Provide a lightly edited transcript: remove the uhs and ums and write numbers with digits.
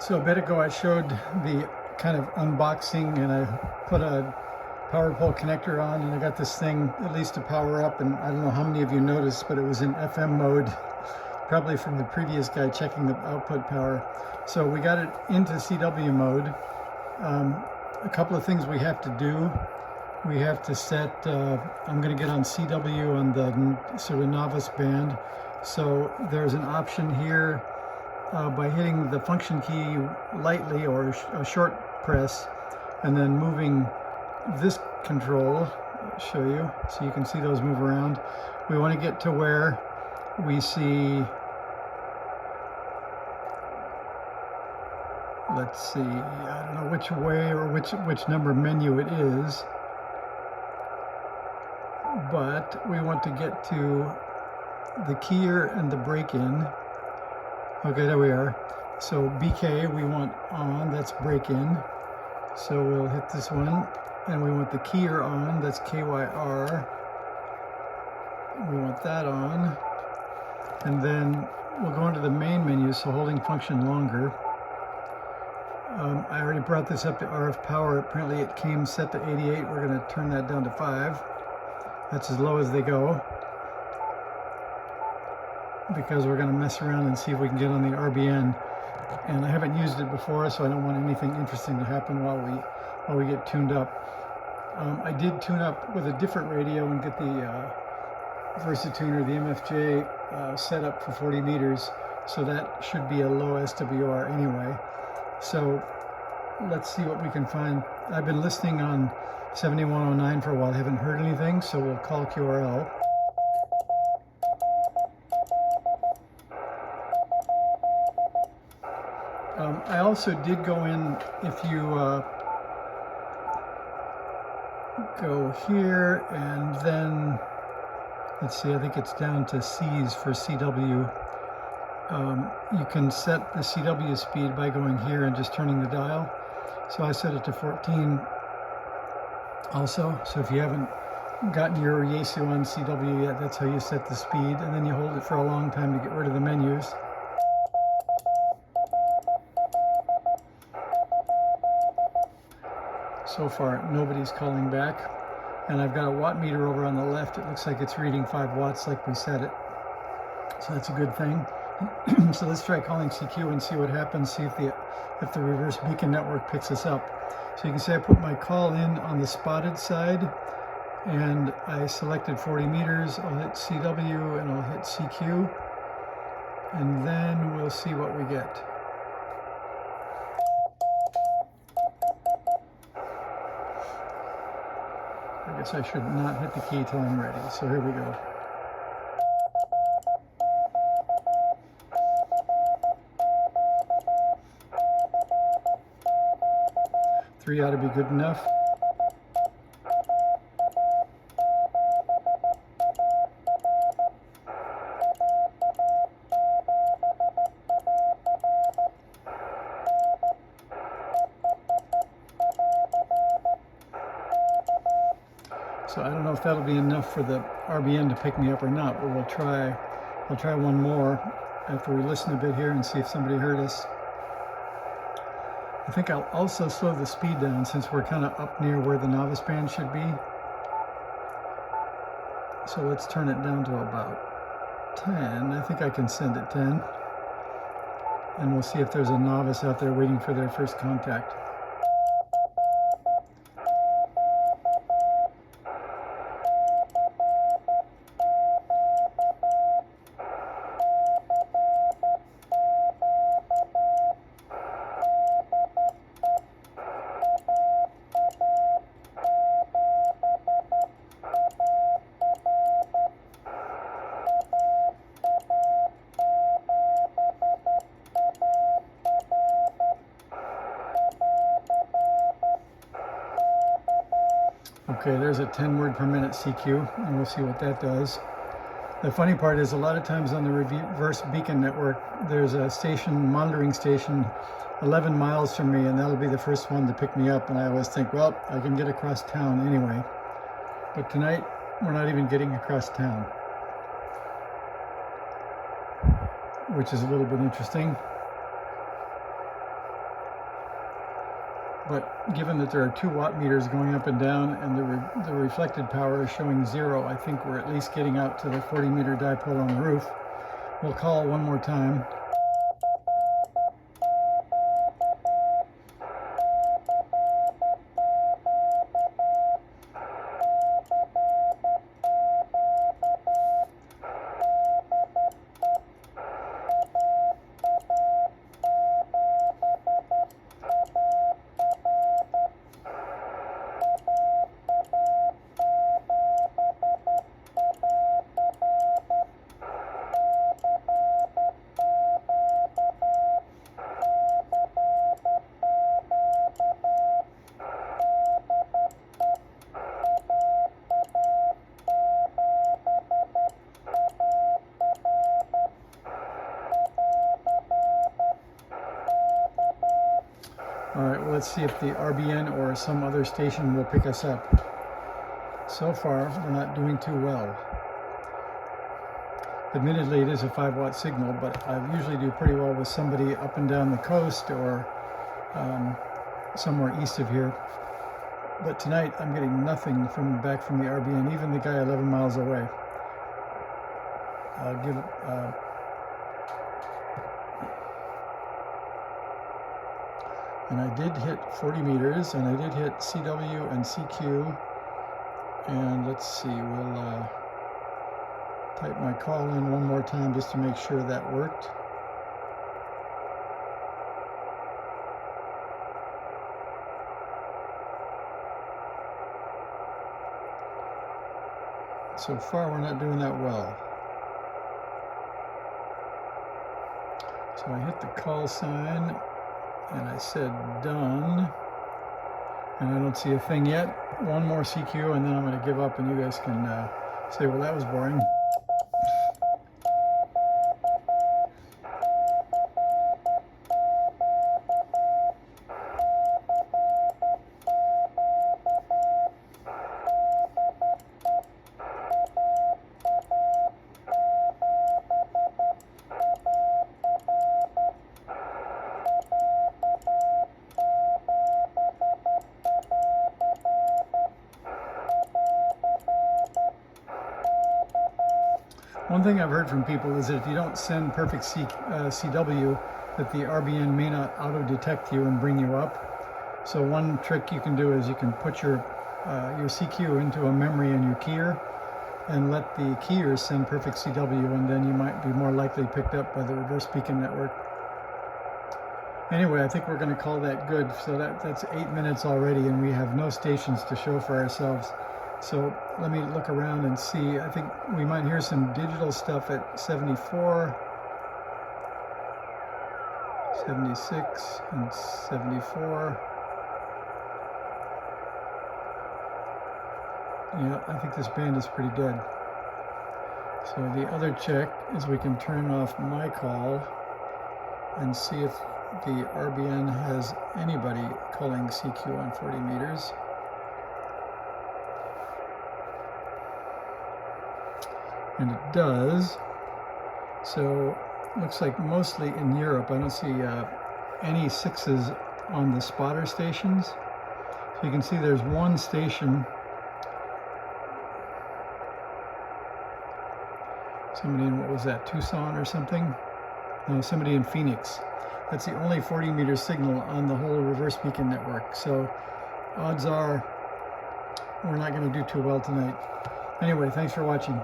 So a bit ago I showed the kind of unboxing, and I put a power pole connector on, and I got this thing at least to power up, and I don't know how many of you noticed, but it was in FM mode, probably from the previous guy checking the output power. So we got it into CW mode. A couple of things we have to do. We have to set, I'm going to get on CW on the sort of novice band. So there's an option here by hitting the function key lightly or a short press and then moving this control. I'll show you so you can see those move around. We want to get to where we see, let's see, I don't know which way or which number menu it is, but we want to get to the keyer and the break-in. Okay, there we are. So BK we want on, that's break-in. So we'll hit this one, and we want the keyer on, that's KYR. We want that on. And then we'll go into the main menu, so holding function longer. I already brought this up to RF power. Apparently it came set to 88. We're going to turn that down to 5. That's as low as they go, because we're going to mess around and see if we can get on the RBN. And I haven't used it before, so I don't want anything interesting to happen while we get tuned up. I did tune up with a different radio and get the Versatuner, the MFJ, set up for 40 meters, so that should be a low SWR anyway. So let's see what we can find. I've been listening on 7109 for a while. I haven't heard anything, so we'll call QRL. I also did go in, if you go here and then, let's see, I think it's down to C's for CW. You can set the CW speed by going here and just turning the dial. So I set it to 14 also. So if you haven't gotten your Yaesu on CW yet, that's how you set the speed. And then you hold it for a long time to get rid of the menus. So far, nobody's calling back. And I've got a watt meter over on the left. It looks like it's reading 5 watts like we set it. So that's a good thing. So let's try calling CQ and see what happens, see if the reverse beacon network picks us up. So you can see I put my call in on the spotted side, and I selected 40 meters. I'll hit CW and I'll hit CQ, and then we'll see what we get. I guess I should not hit the key till I'm ready. So here we go. Three ought to be good enough. So I don't know if that'll be enough for the RBN to pick me up or not, but I'll try one more after we listen a bit here and see if somebody heard us. I think I'll also slow the speed down since we're kind of up near where the novice band should be. So let's turn it down to about 10. I think I can send it 10. And we'll see if there's a novice out there waiting for their first contact. Okay, there's a 10 word per minute CQ, and we'll see what that does. The funny part is a lot of times on the reverse beacon network, there's a station, monitoring station 11 miles from me, and that'll be the first one to pick me up. And I always think, well, I can get across town anyway. But tonight, we're not even getting across town, which is a little bit interesting. But given that there are 2 watt meters going up and down and the reflected power is showing 0, I think we're at least getting out to the 40 meter dipole on the roof. We'll call one more time. All right, well, let's see if the RBN or some other station will pick us up. So far, we're not doing too well. Admittedly, it is a 5 watt signal, but I usually do pretty well with somebody up and down the coast or somewhere east of here. But tonight, I'm getting nothing back from the RBN, even the guy 11 miles away. I'll give and I did hit 40 meters, and I did hit CW and CQ. And let's see, we'll type my call in one more time just to make sure that worked. So far, we're not doing that well. So I hit the call sign, and I said done, and I don't see a thing yet. One more CQ, and then I'm going to give up, and you guys can say, well, that was boring. One thing I've heard from people is that if you don't send perfect CW, that the RBN may not auto-detect you and bring you up. So one trick you can do is you can put your CQ into a memory in your keyer and let the keyers send perfect CW, and then you might be more likely picked up by the reverse beacon network. Anyway, I think we're going to call that good. So that's 8 minutes already, and we have no stations to show for ourselves. So let me look around and see. I think we might hear some digital stuff at 74, 76, and 74. Yeah, I think this band is pretty dead. So the other check is we can turn off my call and see if the RBN has anybody calling CQ on 40 meters. And it does. So looks like mostly in Europe. I don't see any 6s on the spotter stations. So you can see there's one station. Somebody in, what was that, Tucson or something? No, somebody in Phoenix. That's the only 40 meter signal on the whole reverse beacon network. So odds are we're not going to do too well tonight. Anyway, thanks for watching.